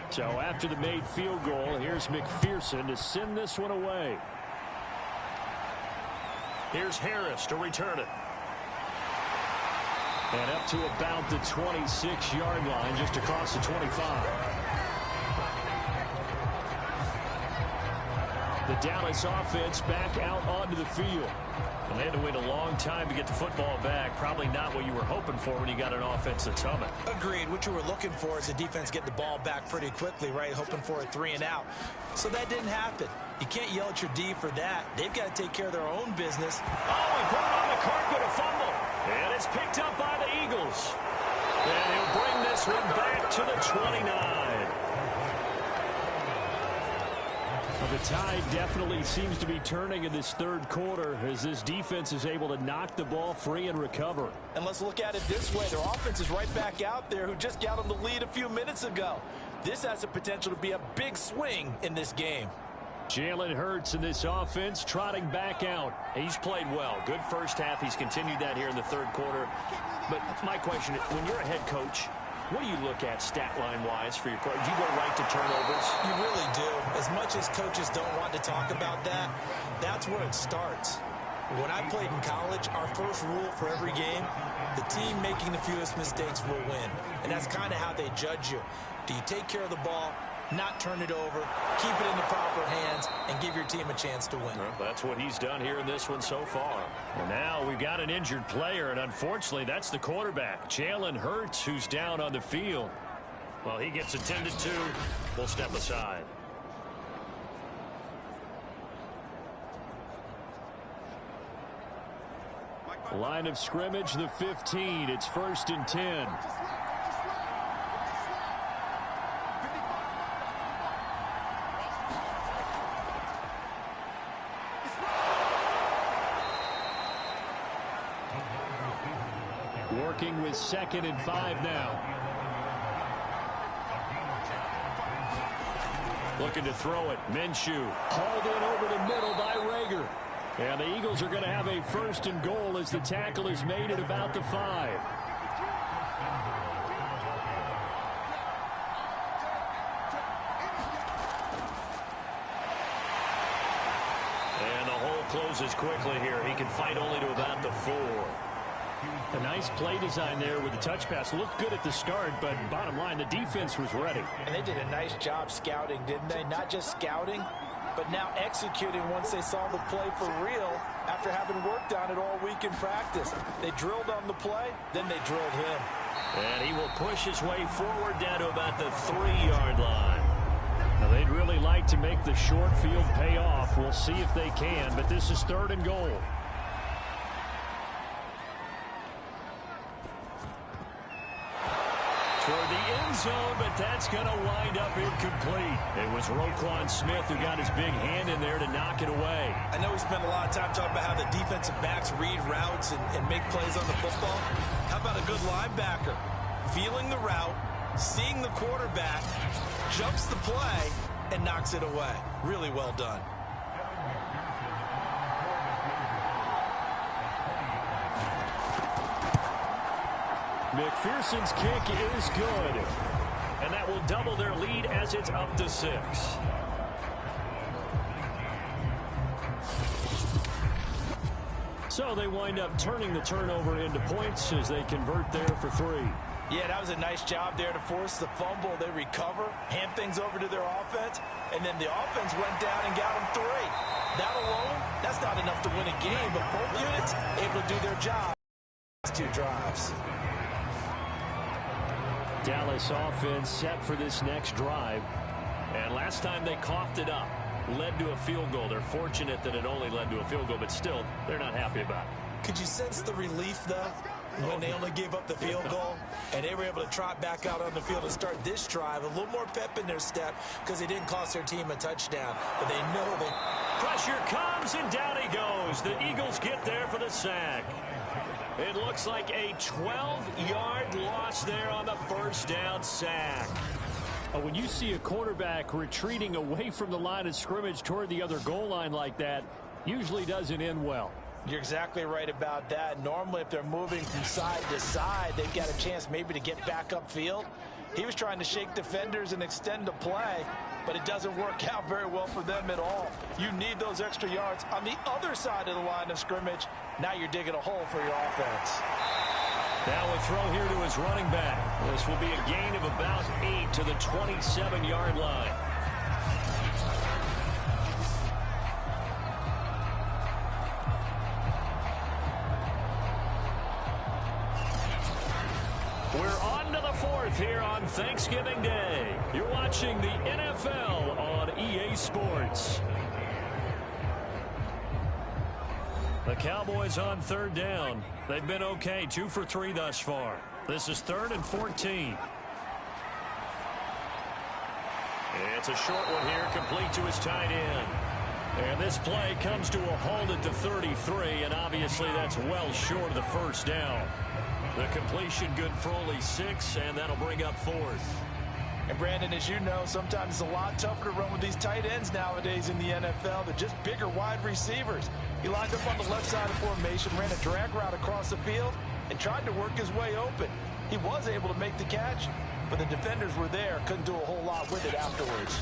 So after the made field goal, here's McPherson to send this one away. Here's Harris to return it. And up to about the 26-yard line, just across the 25. The Dallas offense back out onto the field. And they had to wait a long time to get the football back. Probably not what you were hoping for when you got an offense that's humming. Agreed. What you were looking for is the defense get the ball back pretty quickly, right? Hoping for a 3 and out. So that didn't happen. You can't yell at your D for that. They've got to take care of their own business. Oh, he put it on the carpet, a fumble. And it's picked up by the Eagles. And he'll bring this one back to the 29. Well, the tide definitely seems to be turning in this 3rd quarter as this defense is able to knock the ball free and recover. And let's look at it this way. Their offense is right back out there who just got them the lead a few minutes ago. This has the potential to be a big swing in this game. Jalen Hurts in this offense trotting back out. He's played well. Good first half. He's continued that here in the 3rd quarter. But my question, when you're a head coach, what do you look at stat line-wise for your coach? Do you go right to turnovers? You really do. As much as coaches don't want to talk about that, that's where it starts. When I played in college, our first rule for every game, the team making the fewest mistakes will win. And that's kind of how they judge you. Do you take care of the ball, not turn it over, keep it in the proper hands, and give your team a chance to win? Well, that's what he's done here in this one so far. And now we've got an injured player, and unfortunately, that's the quarterback, Jalen Hurts, who's down on the field. Well, he gets attended to. We'll step aside. Line of scrimmage, the 15. It's 1st and 10. Working with 2nd and 5 now. Looking to throw it. Minshew hauled in over the middle by Rager. And the Eagles are going to have a 1st and goal as the tackle is made at about the 5. And the hole closes quickly here. He can fight only to about the 4. A nice play design there with the touch pass. Looked good at the start, but bottom line, the defense was ready. And they did a nice job scouting, didn't they? Not just scouting, but now executing once they saw the play for real after having worked on it all week in practice. They drilled on the play, then they drilled him. And he will push his way forward down to about the 3-yard line. Now, they'd really like to make the short field pay off. We'll see if they can, but this is 3rd and goal. Toward the end zone, but that's going to wind up incomplete. It was Roquan Smith who got his big hand in there to knock it away. I know we spent a lot of time talking about how the defensive backs read routes and make plays on the football. How about a good linebacker? Feeling the route, seeing the quarterback, jumps the play, and knocks it away. Really well done. McPherson's kick is good. And that will double their lead as it's up to 6. So they wind up turning the turnover into points as they convert there for 3. Yeah, that was a nice job there to force the fumble. They recover, hand things over to their offense, and then the offense went down and got them 3. That alone, that's not enough to win a game, but both units able to do their job. 2 drives. Dallas offense set for this next drive. And last time they coughed it up, led to a field goal. They're fortunate that it only led to a field goal, but still, they're not happy about it. Could you sense the relief, though, when they only gave up the field goal and they were able to trot back out on the field and start this drive? A little more pep in their step because they didn't cost their team a touchdown. But they know they... Pressure comes, and down he goes. The Eagles get there for the sack. It looks like a 12-yard loss there on the first down sack. When you see a quarterback retreating away from the line of scrimmage toward the other goal line like that, usually doesn't end well. You're exactly right about that. Normally, if they're moving from side to side, they've got a chance maybe to get back upfield. He was trying to shake defenders and extend the play, but it doesn't work out very well for them at all. You need those extra yards on the other side of the line of scrimmage. Now you're digging a hole for your offense. Now a throw here to his running back. This will be a gain of about 8 to the 27-yard line. We're on to the 4th here on Thanksgiving Day. You're watching the NFL on EA Sports. The Cowboys on 3rd down. They've been okay, 2 for 3 thus far. This is 3rd and 14. It's a short one here, complete to his tight end. And this play comes to a halt at the 33, and obviously that's well short of the first down. The completion good for only 6, and that'll bring up 4th. And Brandon, as you know, sometimes it's a lot tougher to run with these tight ends nowadays in the NFL. They're just bigger wide receivers. He lined up on the left side of formation, ran a drag route across the field, and tried to work his way open. He was able to make the catch, but the defenders were there, couldn't do a whole lot with it afterwards.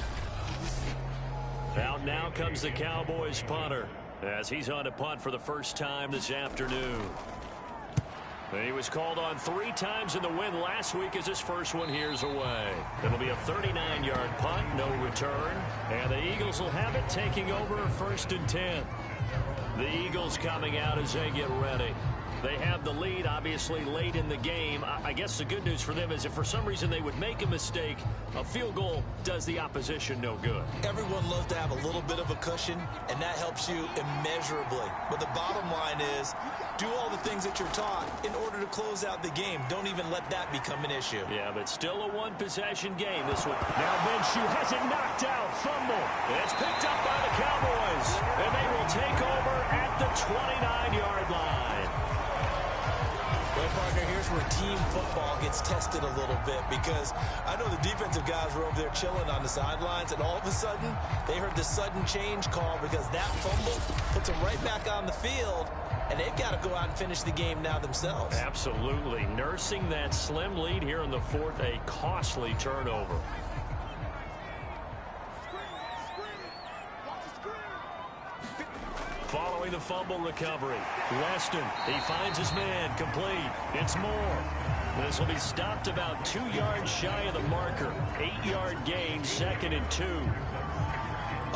Out now comes the Cowboys punter as he's on to punt for the first time this afternoon. He was called on 3 times in the win last week as his first one here's away. It'll be a 39-yard punt, no return. And the Eagles will have it, taking over 1st and 10. The Eagles coming out as they get ready. They have the lead, obviously, late in the game. I guess the good news for them is if for some reason they would make a mistake, a field goal does the opposition no good. Everyone loves to have a little bit of a cushion, and that helps you immeasurably. But the bottom line is, do all the things that you're taught in order to close out the game. Don't even let that become an issue. Yeah, but still a one-possession game. This one. Now Minshew has it knocked out. Fumble. It's picked up by the Cowboys. And they will take over at the 29-yard line. Well, partner, here's where team football gets tested a little bit, because I know the defensive guys were over there chilling on the sidelines, and all of a sudden, they heard the sudden change call because that fumble puts them right back on the field, and they've got to go out and finish the game now themselves. Absolutely. Nursing that slim lead here in the 4th, a costly turnover. Following the fumble recovery, Weston, he finds his man, complete. It's Moore. This will be stopped about 2 yards shy of the marker. 8-yard gain, 2nd and 2.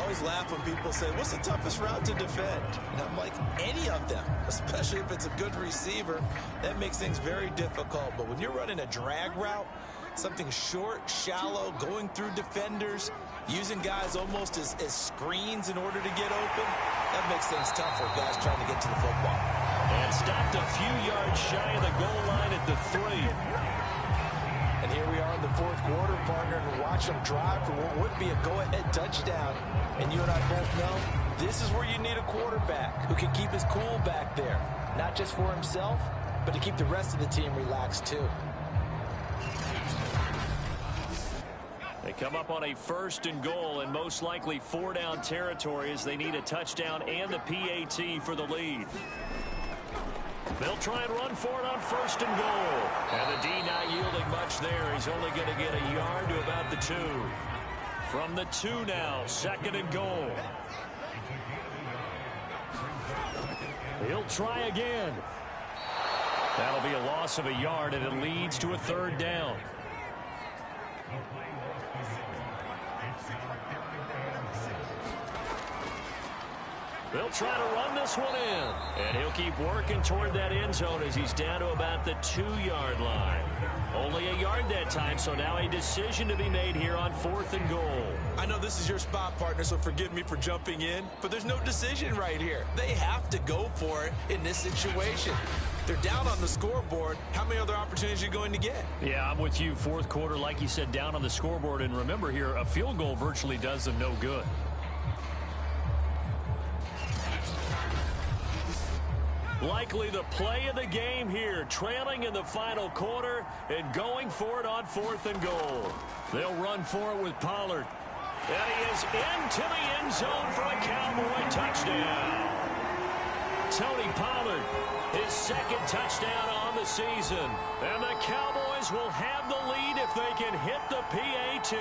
always laugh when people say, what's the toughest route to defend? And I'm like, any of them, especially if it's a good receiver. That makes things very difficult. But when you're running a drag route, something short, shallow, going through defenders, using guys almost as screens in order to get open, that makes things tough for guys trying to get to the football. And stopped a few yards shy of the goal line at the 3. And here we are in the fourth quarter, partner, and watch them drive for what would be a go-ahead touchdown. And you and I both know this is where you need a quarterback who can keep his cool back there, not just for himself, but to keep the rest of the team relaxed too. They come up on a 1st and goal, and most likely 4-down territory as they need a touchdown and the PAT for the lead. They'll try and run for it on 1st and goal. And the D not yielding much there. He's only going to get a yard to about the 2. From the 2 now, 2nd and goal. He'll try again. That'll be a loss of a yard, and it leads to a 3rd down. They'll try to run this one in. And he'll keep working toward that end zone as he's down to about the 2-yard line. Only a yard that time, so now a decision to be made here on 4th and goal. I know this is your spot, partner, so forgive me for jumping in, but there's no decision right here. They have to go for it in this situation. They're down on the scoreboard. How many other opportunities are you going to get? Yeah, I'm with you. 4th quarter, like you said, down on the scoreboard. And remember here, a field goal virtually does them no good. Likely the play of the game here, trailing in the final quarter and going for it on 4th and goal. They'll run for it with Pollard. And he is into the end zone for a Cowboy touchdown. Tony Pollard, his 2nd touchdown on the season. And the Cowboys will have the lead if they can hit the PAT.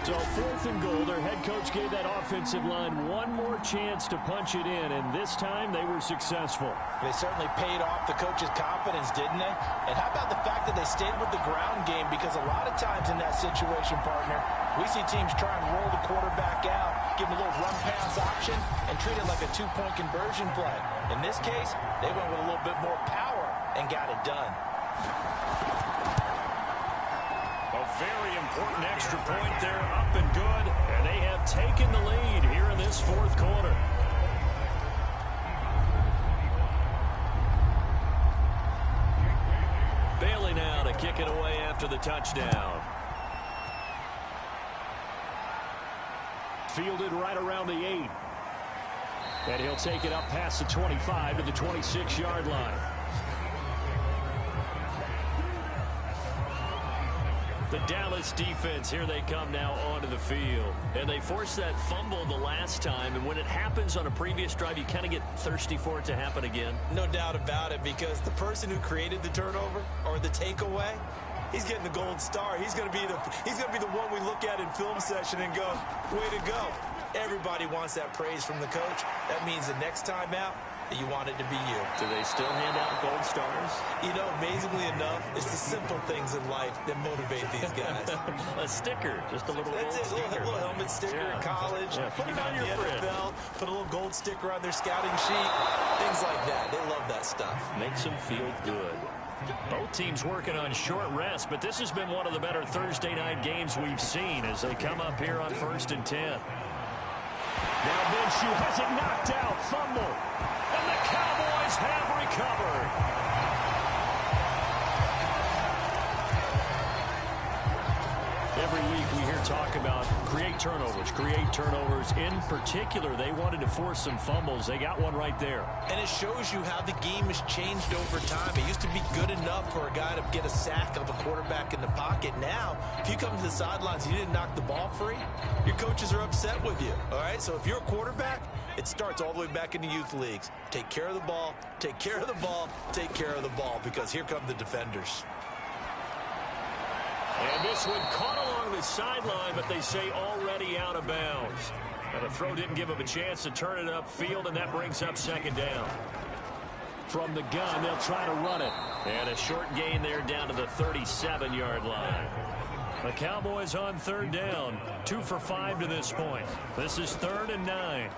So 4th and goal, their head coach gave that offensive line one more chance to punch it in, and this time they were successful. They certainly paid off the coach's confidence, didn't they? And how about the fact that they stayed with the ground game? Because a lot of times in that situation, partner, we see teams try and roll the quarterback out, give him a little run-pass option, and treat it like a 2-point conversion play. In this case, they went with a little bit more power and got it done. A very important extra point there, up and good, and they have taken the lead here in this 4th quarter. Bailey now to kick it away after the touchdown. Fielded right around the 8. And he'll take it up past the 25 to the 26-yard line. The Dallas defense, here they come now onto the field. And they forced that fumble the last time, and when it happens on a previous drive, you kind of get thirsty for it to happen again. No doubt about it, because the person who created the turnover or the takeaway, he's getting the gold star. He's going to be the one we look at in film session and go, way to go. Everybody wants that praise from the coach. That means the next time out, you want it to be you. Do they still hand out gold stars? You know, amazingly enough, it's the simple things in life that motivate these guys. A sticker, just a little That's gold it, sticker. a little helmet sticker in college. Yeah, put it on your fridge. NFL, put a little gold sticker on their scouting sheet. Things like that. They love that stuff. Makes them feel good. Both teams working on short rest, but this has been one of the better Thursday night games we've seen as they come up here on 1st and 10. Now Minshew has it knocked out, fumble. And the Cowboys have recovered. Every week we hear talk about create turnovers. In particular, they wanted to force some fumbles. They got one right there. And it shows you how the game has changed over time. It used to be good enough for a guy to get a sack of a quarterback in the pocket. Now, if you come to the sidelines and you didn't knock the ball free, your coaches are upset with you. All right, so if you're a quarterback, it starts all the way back in the youth leagues. Take care of the ball, take care of the ball, take care of the ball, because here come the defenders. And this one caught along the sideline, but they say already out of bounds. And the throw didn't give him a chance to turn it upfield, and that brings up 2nd down. From the gun, they'll try to run it. And a short gain there down to the 37-yard line. The Cowboys on third down. 2 for 5 to this point. This is 3rd and 9.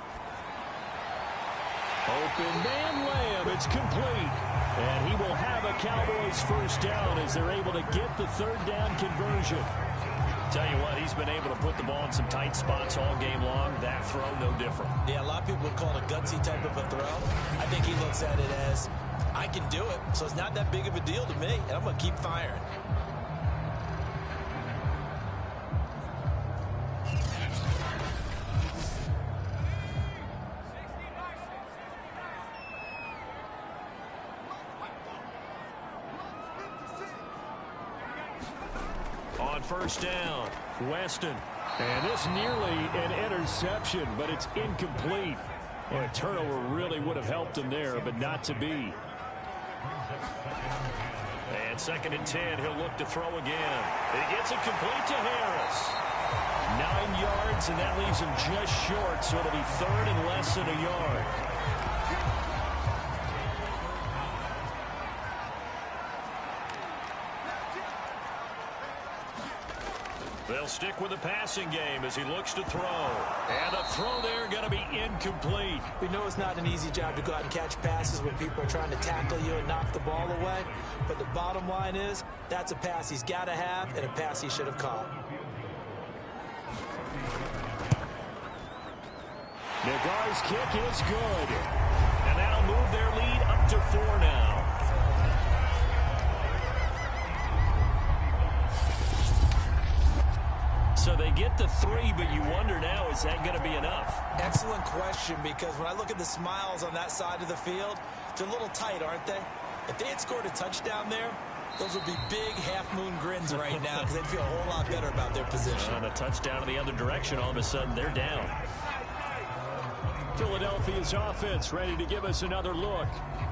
Open man Lamb. It's complete. And he will have a Cowboys first down as they're able to get the third down conversion. Tell you what, he's been able to put the ball in some tight spots all game long. That throw, no different. Yeah, a lot of people would call it a gutsy type of a throw. I think he looks at it as, I can do it, so it's not that big of a deal to me, and I'm going to keep firing. On first down, Weston. And this nearly an interception, but it's incomplete. Well, a turnover really would have helped him there, but not to be. And 2nd and 10, he'll look to throw again. He gets it complete to Harris. 9 yards, and that leaves him just short, so it'll be 3rd and less than a yard. They'll stick with the passing game as he looks to throw. And the throw there going to be incomplete. We know it's not an easy job to go out and catch passes when people are trying to tackle you and knock the ball away. But the bottom line is, that's a pass he's got to have and a pass he should have caught. Nagar's kick is good. And that'll move their lead up to 4 now. So they get the 3, but you wonder now, is that going to be enough? Excellent question, because when I look at the smiles on that side of the field, they're a little tight, aren't they? If they had scored a touchdown there, those would be big half-moon grins right now because they'd feel a whole lot better about their position. On a touchdown in the other direction, all of a sudden they're down. Philadelphia's offense ready to give us another look.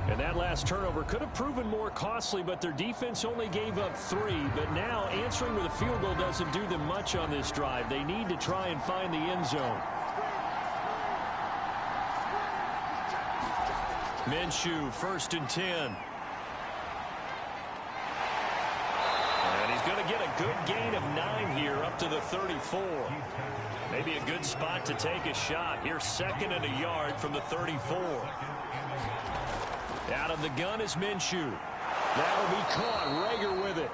And that last turnover could have proven more costly, but their defense only gave up 3. But now answering with a field goal doesn't do them much on this drive. They need to try and find the end zone. Minshew, 1st and 10. And he's going to get a good gain of 9 here up to the 34. Maybe a good spot to take a shot. Here's 2nd and a yard from the 34. Out of the gun is Minshew. That'll be caught. Rager with it.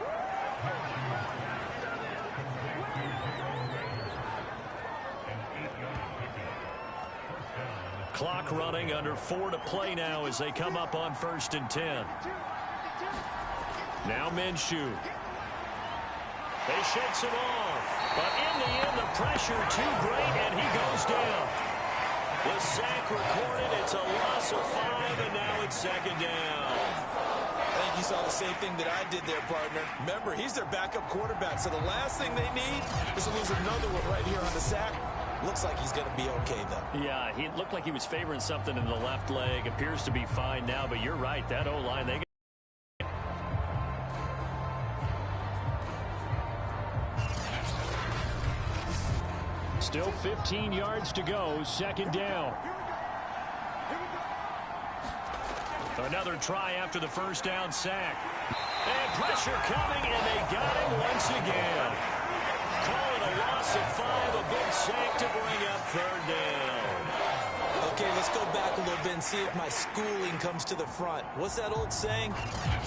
Clock running, under 4 to play now as they come up on 1st and 10. Now Minshew. They shakes him off. But in the end, the pressure too great, and he goes down. The sack recorded. It's a loss of 5, and now it's 2nd down. I think you saw the same thing that I did there, partner. Remember, he's their backup quarterback, so the last thing they need is to lose another one right here on the sack. Looks like he's going to be okay, though. Yeah, he looked like he was favoring something in the left leg. Appears to be fine now, but you're right. That O-line, they still 15 yards to go. 2nd down. Another try after the first down sack. And pressure coming, and they got him once again. Call it a loss of 5, a big sack to bring up 3rd down. Okay, let's go back a little bit and see if my schooling comes to the front. What's that old saying?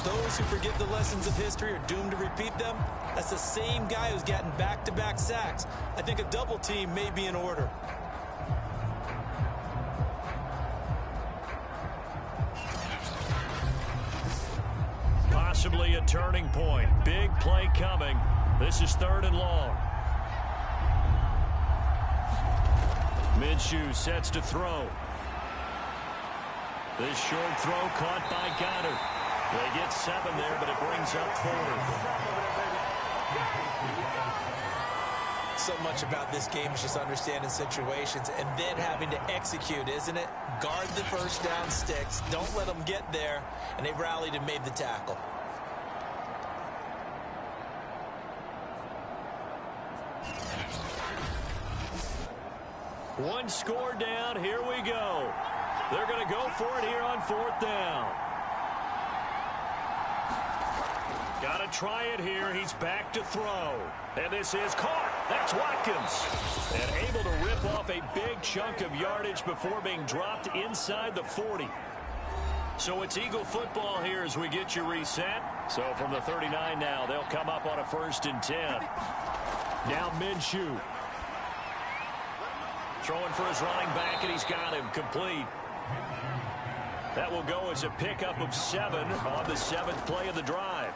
Those who forget the lessons of history are doomed to repeat them. That's the same guy who's gotten back-to-back sacks. I think a double team may be in order. Possibly a turning point. Big play coming. This is 3rd and long. Minshew sets to throw. This short throw caught by Goddard. They get 7 there, but it brings up 4th. So much about this game is just understanding situations and then having to execute, isn't it? Guard the first down sticks. Don't let them get there. And they rallied and made the tackle. One score down. Here we go. They're going to go for it here on 4th down. Got to try it here. He's back to throw. And this is caught. That's Watkins. And able to rip off a big chunk of yardage before being dropped inside the 40. So it's Eagle football here as we get you reset. So from the 39 now, they'll come up on a 1st and 10. Now Minshew. Throwing for his running back, and he's got him complete. That will go as a pickup of 7 on the 7th play of the drive.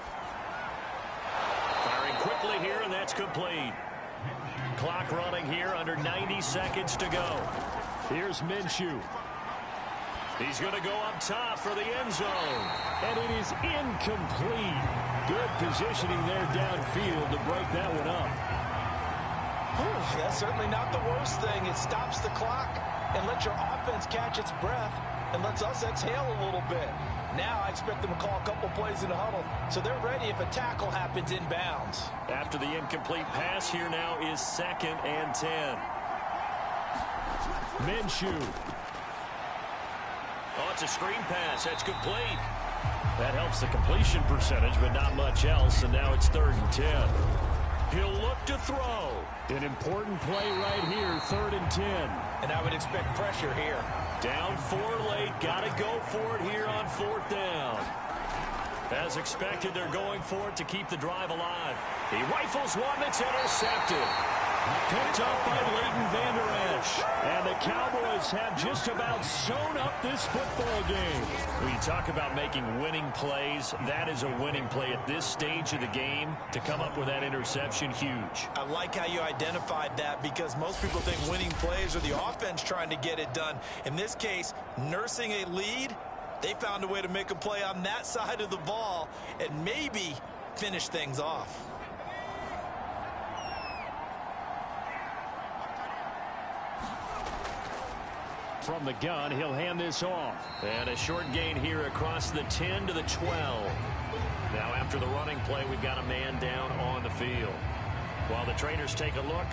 Firing quickly here, and that's complete. Clock running here, under 90 seconds to go. Here's Minshew. He's going to go up top for the end zone. And it is incomplete. Good positioning there downfield to break that one up. That's certainly not the worst thing. It stops the clock and lets your offense catch its breath and lets us exhale a little bit. Now I expect them to call a couple plays in the huddle, so they're ready if a tackle happens inbounds. After the incomplete pass, here now is 2nd and 10. Minshew. Oh, it's a screen pass. That's complete. That helps the completion percentage, but not much else, and now it's 3rd and 10. He'll look to throw. An important play right here, 3rd and 10. And I would expect pressure here. Down 4 late. Got to go for it here on 4th down. As expected, they're going for it to keep the drive alive. He rifles one that's intercepted. Picked up by Leighton Vander Esch. And the Cowboys have just about sewn up this football game. When you talk about making winning plays, that is a winning play at this stage of the game. To come up with that interception, huge. I like how you identified that, because most people think winning plays are the offense trying to get it done. In this case, nursing a lead, they found a way to make a play on that side of the ball and maybe finish things off. From the gun, he'll hand this off. And a short gain here across the 10 to the 12. Now after the running play, we've got a man down on the field. While the trainers take a look,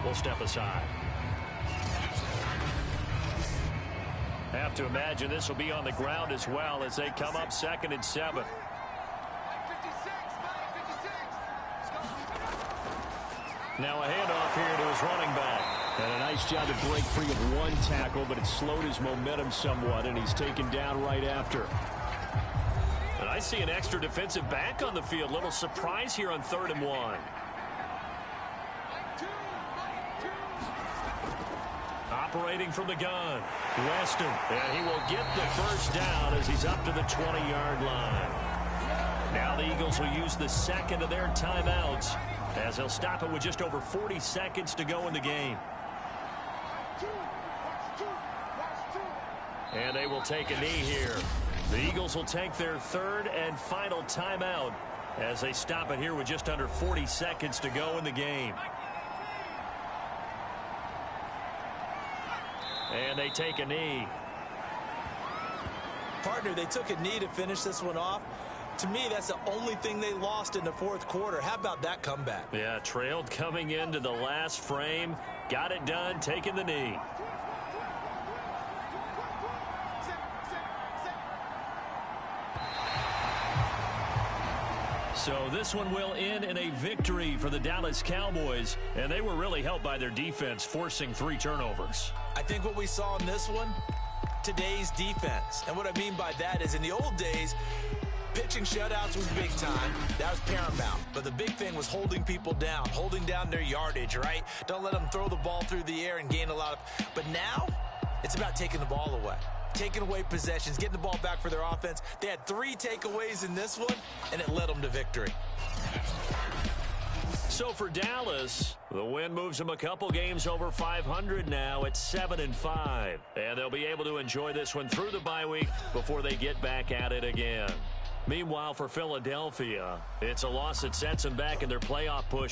we'll step aside. Have to imagine this will be on the ground as well as they come up 2nd and 7. Now a handoff here to his running back. And a nice job to break free of one tackle, but it slowed his momentum somewhat, and he's taken down right after. And I see an extra defensive back on the field. Little surprise here on 3rd and 1. Operating from the gun, Weston. And he will get the 1st down as he's up to the 20-yard line. Now the Eagles will use the 2nd of their timeouts as they'll stop it with just over 40 seconds to go in the game. And they will take a knee here. The Eagles will take their 3rd and final timeout as they stop it here with just under 40 seconds to go in the game. And they take a knee. Partner, they took a knee to finish this one off. To me, that's the only thing they lost in the 4th quarter. How about that comeback? Yeah, trailed coming into the last frame. Got it done, taking the knee. So this one will end in a victory for the Dallas Cowboys, and they were really helped by their defense, forcing 3 turnovers. I think what we saw in this one, today's defense. And what I mean by that is in the old days, pitching shutouts was big time. That was paramount. But the big thing was holding people down, holding down their yardage, right? Don't let them throw the ball through the air and gain a lot of... But now, it's about taking the ball away. Taking away possessions, getting the ball back for their offense. They had 3 takeaways in this one, and it led them to victory. So for Dallas, the win moves them a couple games over 500 now at 7-5. And they'll be able to enjoy this one through the bye week before they get back at it again. Meanwhile, for Philadelphia, it's a loss that sets them back in their playoff push.